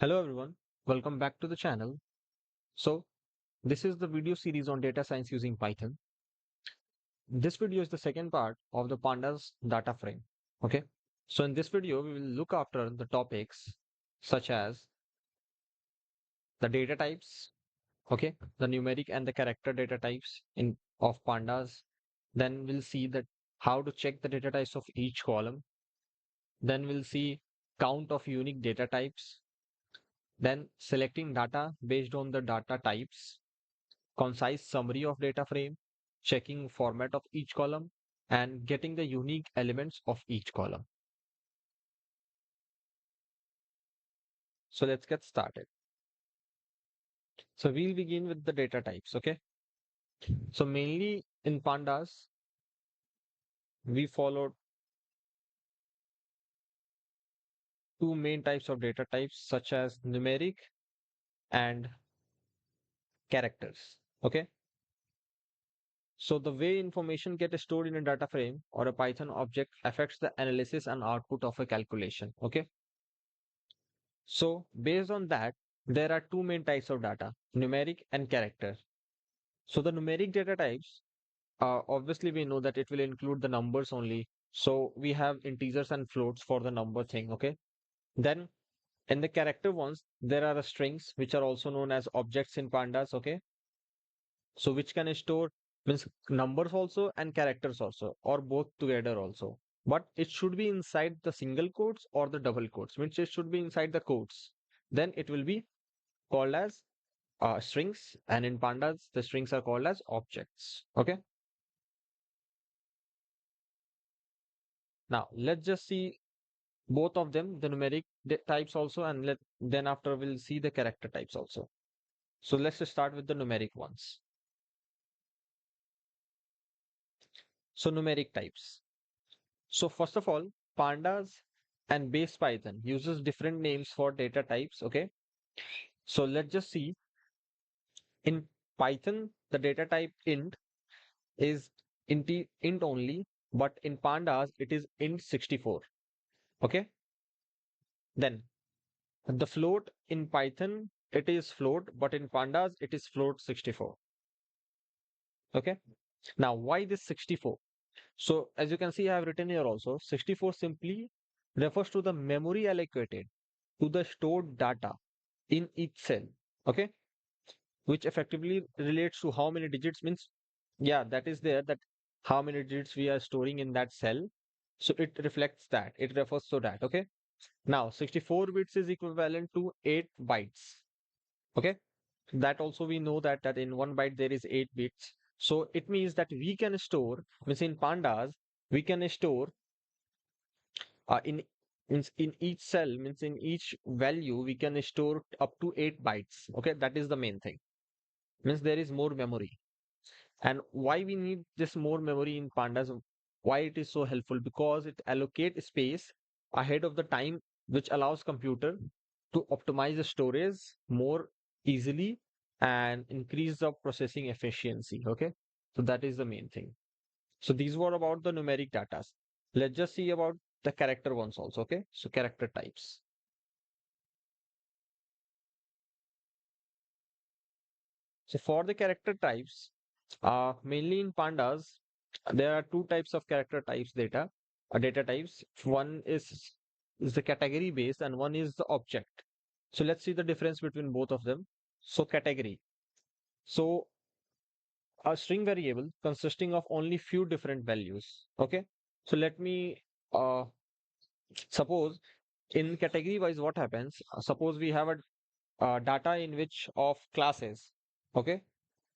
Hello everyone, welcome back to the channel. So, this is the video series on data science using Python. This video is the second part of the Pandas data frame. Okay, so in this video, we will look after the topics such as the data types, okay, the numeric and the character data types in of pandas. Then we'll see that how to check the data types of each column. Then we'll see count of unique data types. Then selecting data based on the data types, concise summary of data frame, checking format of each column, and getting the unique elements of each column. So let's get started. So we'll begin with the data types, okay? So mainly in pandas, we followed two main types of data types such as numeric and characters, okay? So the way information gets stored in a data frame or a Python object affects the analysis and output of a calculation, okay? So based on that, there are two main types of data, numeric and character. So the numeric data types, obviously we know that it will include the numbers only. So we have integers and floats for the number thing, okay? Then in the character ones, there are strings which are also known as objects in pandas, okay? So which can store means numbers also and characters also, or both together also. But it should be inside the single quotes or the double quotes, which it should be inside the quotes. Then it will be called as strings, and in pandas the strings are called as objects, okay? Now let's just see both of them, the numeric types also, and then after we'll see the character types also. So let's just start with the numeric ones. So numeric types. So first of all, pandas and base Python uses different names for data types, okay? So let's just see. In Python the data type int is int only, but in pandas it is int 64, okay? Then the float in Python, it is float, but in pandas, it is float 64. Okay. Now, why this 64? So, as you can see, I have written here also 64 simply refers to the memory allocated to the stored data in each cell. Okay. Which effectively relates to how many digits means, yeah, that is there, that how many digits we are storing in that cell. So, it reflects that, it refers to that. Okay. Now, 64 bits is equivalent to 8 bytes. Okay, that also we know that in 1 byte there is 8 bits. So it means that we can store, means in pandas we can store in means in each cell, means in each value we can store up to 8 bytes. Okay, that is the main thing, means there is more memory. And why we need this more memory in pandas, why it is so helpful? Because it allocates space ahead of the time, which allows computer to optimize the storage more easily and increase the processing efficiency. Okay, so that is the main thing. So these were about the numeric data. Let's just see about the character ones also. Okay, so character types. So for the character types, mainly in pandas, there are two types of character types data types. One is the category based and one is the object. So let's see the difference between both of them. So category. So a string variable consisting of only few different values. Okay. So let me uh, suppose in category wise what happens. Suppose we have a data in which of classes. Okay.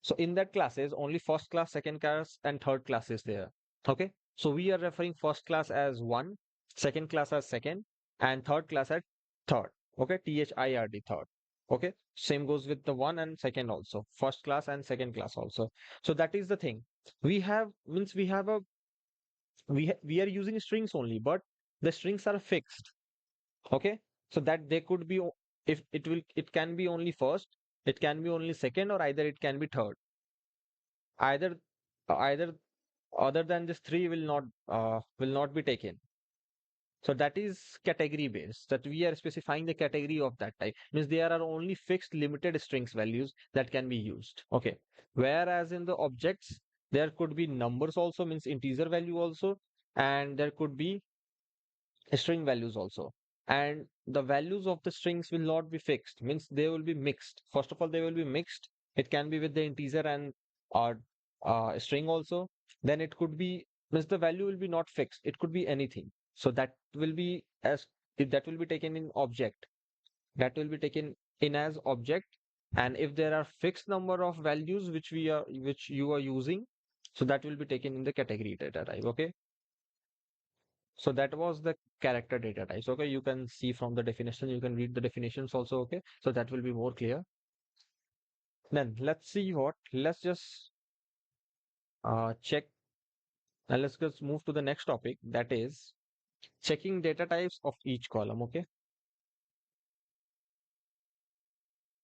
So in that classes, only first class, second class, and third class is there. Okay. So we are referring first class as one, second class as second, and third class as third. Okay. THIRD, third. Okay. Same goes with the one and second also. First class and second class also. So that is the thing. We have means we have a we are using strings only, but the strings are fixed. Okay. So that they could be if it can be only first, it can be only second, or either it can be third. Either either other than this three will not be taken. So that is category based, that we are specifying the category of that type. Means there are only fixed limited strings values that can be used. Okay. Whereas in the objects, there could be numbers also, means integer value also, and there could be string values also. And the values of the strings will not be fixed, means they will be mixed. First of all, they will be mixed. It can be with the integer and string also. Then it could be, means the value will be not fixed. It could be anything. So that will be that will be taken in object. That will be taken in as object. And if there are fixed number of values which you are using, so that will be taken in the category data type. Okay. So that was the character data types. Okay, you can see from the definition, you can read the definitions also. Okay, so that will be more clear. Then let's see let's just check, and let's just move to the next topic, that is checking data types of each column. Okay,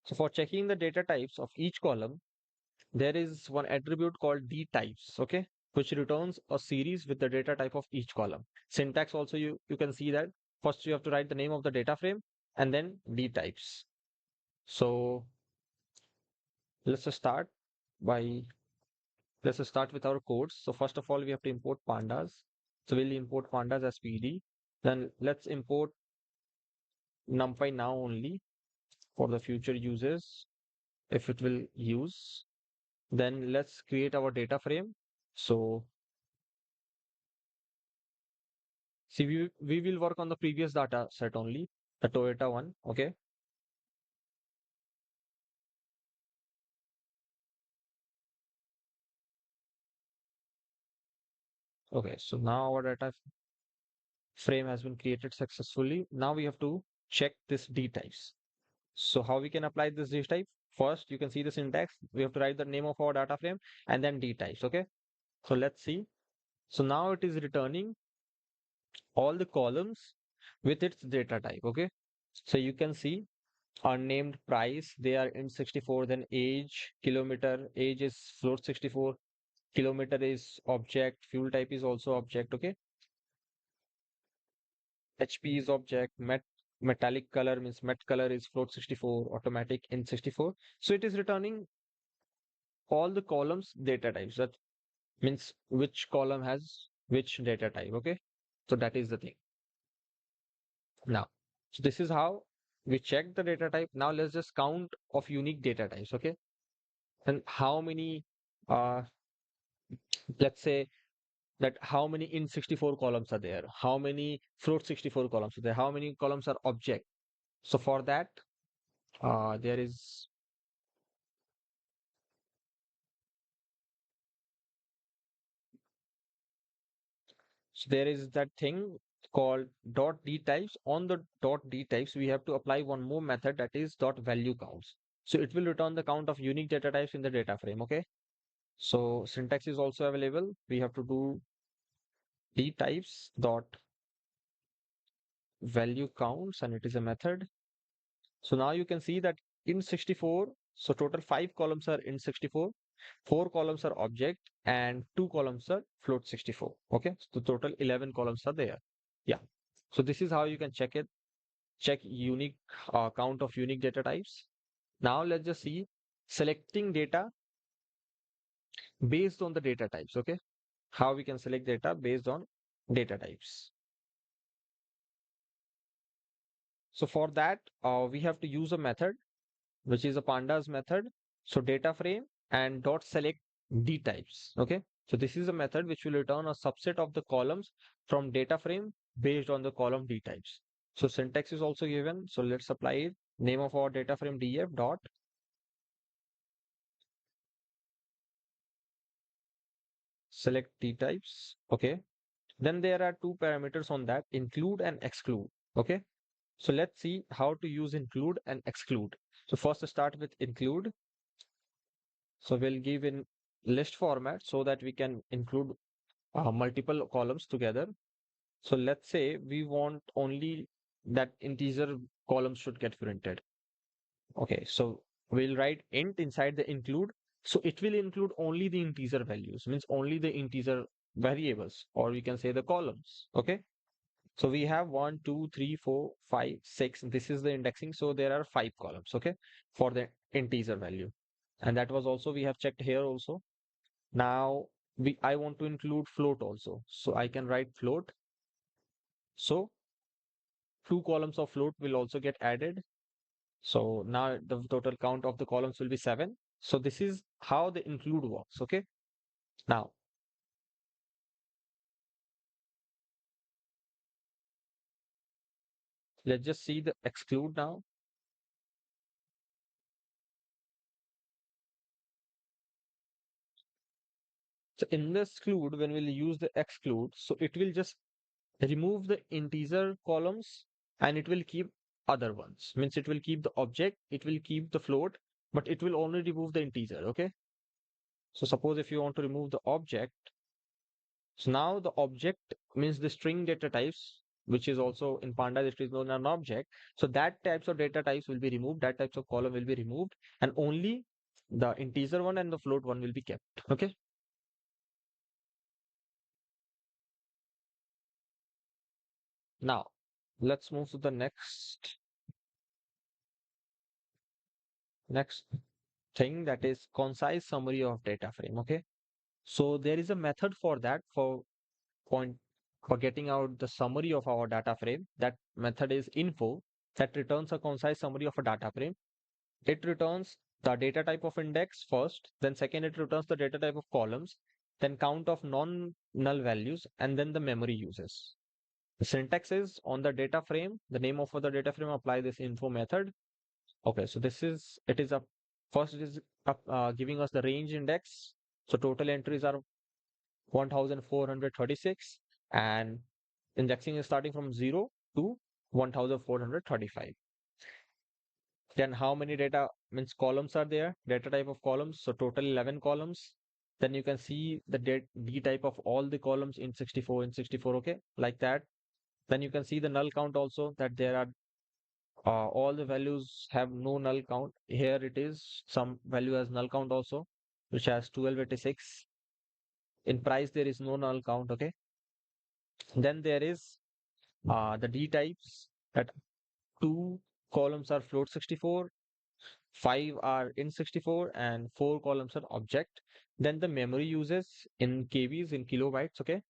so for checking the data types of each column, there is one attribute called d types. Okay, which returns a series with the data type of each column. Syntax also, you can see that first you have to write the name of the data frame and then d types. So let's just start by let's just start with our codes. So first of all, we have to import pandas. So we'll import pandas as PD. Then let's import numpy now only for the future uses if it will use. Then let's create our data frame. So see, we will work on the previous data set only, the Toyota one. Okay. Okay. So now our data frame has been created successfully. Now we have to check this D types. So how we can apply this disk type? First, you can see the syntax. We have to write the name of our data frame and then D types. Okay. So let's see. So now it is returning all the columns with its data type. Okay. So you can see unnamed price, they are in 64, then age, kilometer, age is float 64, kilometer is object, fuel type is also object. Okay. HP is object, metallic color means met color is float 64, automatic in 64. So it is returning all the columns data types. That means which column has which data type. Okay, so that is the thing. Now, so this is how we check the data type. Now let's just count of unique data types. Okay, and how many uh let's say that how many in 64 columns are there, how many float 64 columns are there, how many columns are object. So for that, there is, so there is that thing called dot d types. On the dot d types, we have to apply one more method, that is dot value counts. So it will return the count of unique data types in the data frame. Okay. So syntax is also available. We have to do d types dot value counts, and it is a method. So now you can see that in 64, so total 5 columns are in 64, 4 columns are object, and 2 columns are float 64. Okay. So total 11 columns are there. Yeah. So this is how you can check it, check unique count of unique data types. Now let's just see selecting data based on the data types. Okay, how we can select data based on data types. So for that, we have to use a method which is a pandas method. So data frame and dot select d types. Okay, so this is a method which will return a subset of the columns from data frame based on the column d types. So syntax is also given. So let's apply it. Name of our data frame df dot select d types. Okay, then there are two parameters on that, include and exclude. Okay, so let's see how to use include and exclude. So first start with include. So we'll give in list format so that we can include multiple columns together. So let's say we want only that integer columns should get printed. Okay, so we'll write int inside the include. So it will include only the integer values, means only the integer variables, or we can say the columns. Okay. So we have one, two, three, four, five, six. This is the indexing. So there are five columns, okay, for the integer value. And that was also we have checked here also. Now we I want to include float also. So I can write float. So two columns of float will also get added. So now the total count of the columns will be seven. So this is how the include works, okay? Now let's just see the exclude now. So in the exclude, when we'll use the exclude, so it will just remove the integer columns and it will keep other ones. Means it will keep the object, it will keep the float, but it will only remove the integer, okay? So suppose if you want to remove the object, so now the object means the string data types, which is also in Pandas it is known as an object. So that types of data types will be removed, that types of column will be removed, and only the integer one and the float one will be kept. Okay. Now let's move to the next thing, that is concise summary of data frame. Okay. So there is a method for that point for getting out the summary of our data frame. That method is info, that returns a concise summary of a data frame. It returns the data type of index first, then second it returns the data type of columns, then count of non-null values, and then the memory uses. The syntax is on the data frame, the name of the data frame, apply this info method. Okay, so this is, it is up, first it is giving us the range index. So total entries are 1436 and indexing is starting from 0 to 1435. Then how many data means columns are there? Data type of columns. So total 11 columns. Then you can see the D type of all the columns in 64 in 64. Okay, like that. Then you can see the null count also, that there are all the values have no null count. Here it is some value has null count also, which has 1286. In price there is no null count. Okay. Then there is the D types, that two columns are float 64, five are in 64, and four columns are object. Then the memory uses in KBs, in kilobytes. Okay.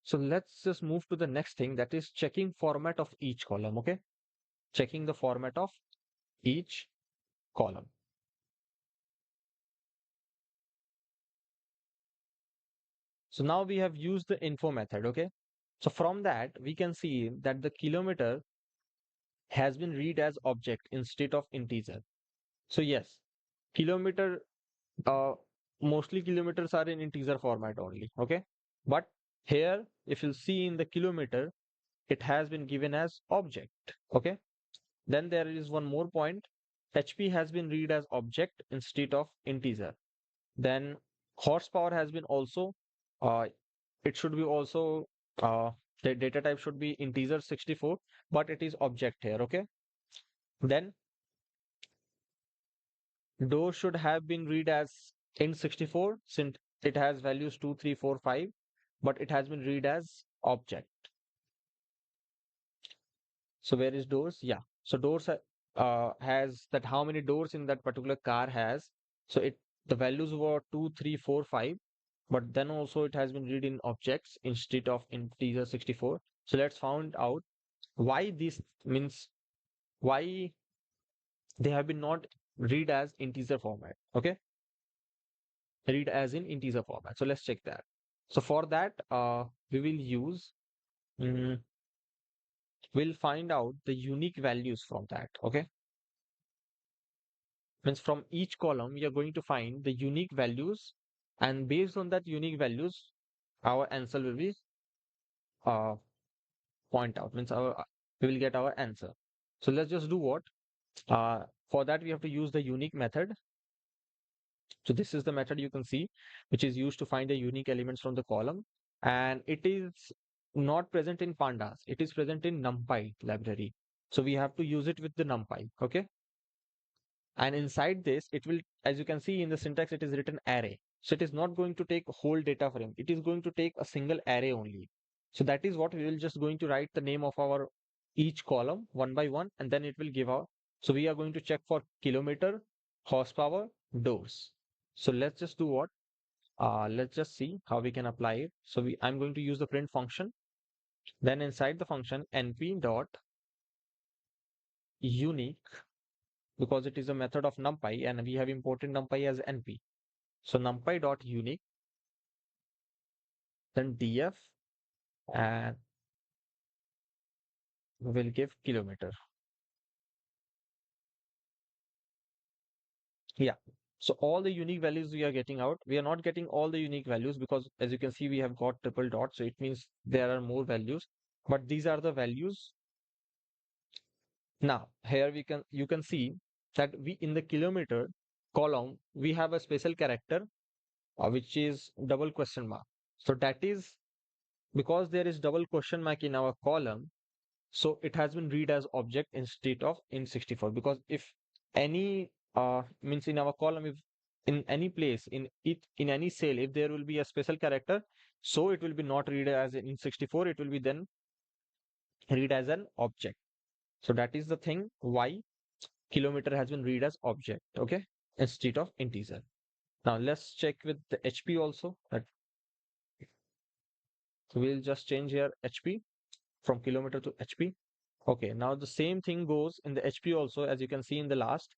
So let's just move to the next thing, that is checking format of each column. Okay. Checking the format of each column. So now we have used the info method. Okay. So from that, we can see that the kilometer has been read as object instead of integer. So yes, kilometer, uh, mostly kilometers are in integer format only. Okay. But here, if you see in the kilometer, it has been given as object. Okay. Then there is one more point. HP has been read as object instead of integer. Then horsepower has been also, uh, it should be also, uh, the data type should be integer 64, but it is object here. Okay. Then door should have been read as int 64 since it has values 2, 3, 4, 5, but it has been read as object. So where is doors? Yeah. So doors has that how many doors in that particular car has. So it the values were 2, 3, 4, 5, but then also it has been read in objects instead of integer 64. So let's find out why this means, why they have been not read as integer format. Okay, read as in integer format. So let's check that. So for that, we will use. mm, we'll find out the unique values from that. Okay, means from each column we are going to find the unique values, and based on that unique values our answer will be uh, point out, means our we will get our answer. So let's just do what, for that we have to use the unique method. So this is the method you can see, which is used to find the unique elements from the column, and it is not present in pandas, it is present in numpy library. So we have to use it with the numpy. Okay. And inside this, it will, as you can see in the syntax, it is written array. So it is not going to take a whole data frame. It is going to take a single array only. So that is what we will just going to write the name of our each column one by one, and then it will give out. So we are going to check for kilometer, horsepower, doors. So let's just do what? Let's just see how we can apply it. So I'm going to use the print function. Then inside the function np dot unique, because it is a method of numpy and we have imported numpy as np. So numpy dot unique, then df, and we'll give kilometer. Yeah. So all the unique values we are getting out. We are not getting all the unique values because as you can see, we have got triple dot. So it means there are more values, but these are the values. Now here you can see that we in the kilometer column, we have a special character which is double question mark. So that is because there is double question mark in our column. So it has been read as object instead of in64, because if any means in our column, if in any place in any cell, if there will be a special character, so it will be not read as in 64, it will be then read as an object. So that is the thing why kilometer has been read as object, okay, instead of integer. Now let's check with the HP also. That so we'll just change here HP from kilometer to HP. Okay, now the same thing goes in the HP also. As you can see in the last,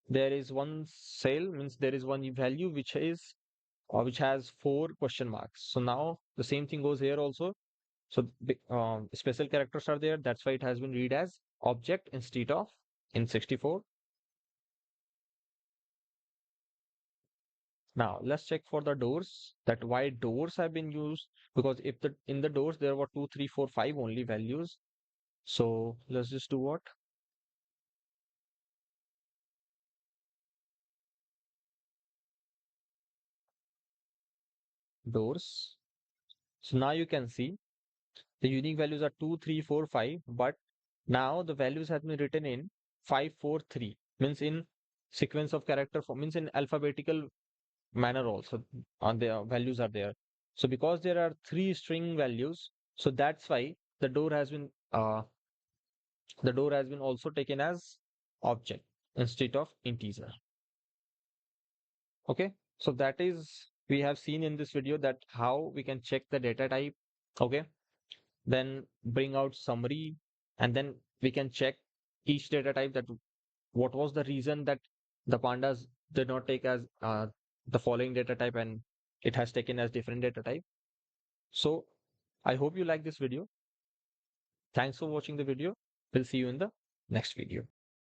there is one cell, means there is one value which is which has four question marks. So now the same thing goes here also. So special characters are there. That's why it has been read as object instead of in 64. Now let's check for the doors, that why doors have been used, because if the in the doors there were 2, 3, 4, 5 only values. So let's just do what? Doors. So now you can see the unique values are 2, 3, 4, 5, but now the values have been written in 5, 4, 3, means in sequence of character form, means in alphabetical manner also, the values are there. So because there are three string values, so that's why the door has been also taken as object instead of integer. Okay, so that is we have seen in this video that how we can check the data type. Okay, then bring out summary, and then we can check each data type, that what was the reason that the pandas did not take as the following data type and it has taken as different data type. So I hope you like this video. Thanks for watching the video. We'll see you in the next video.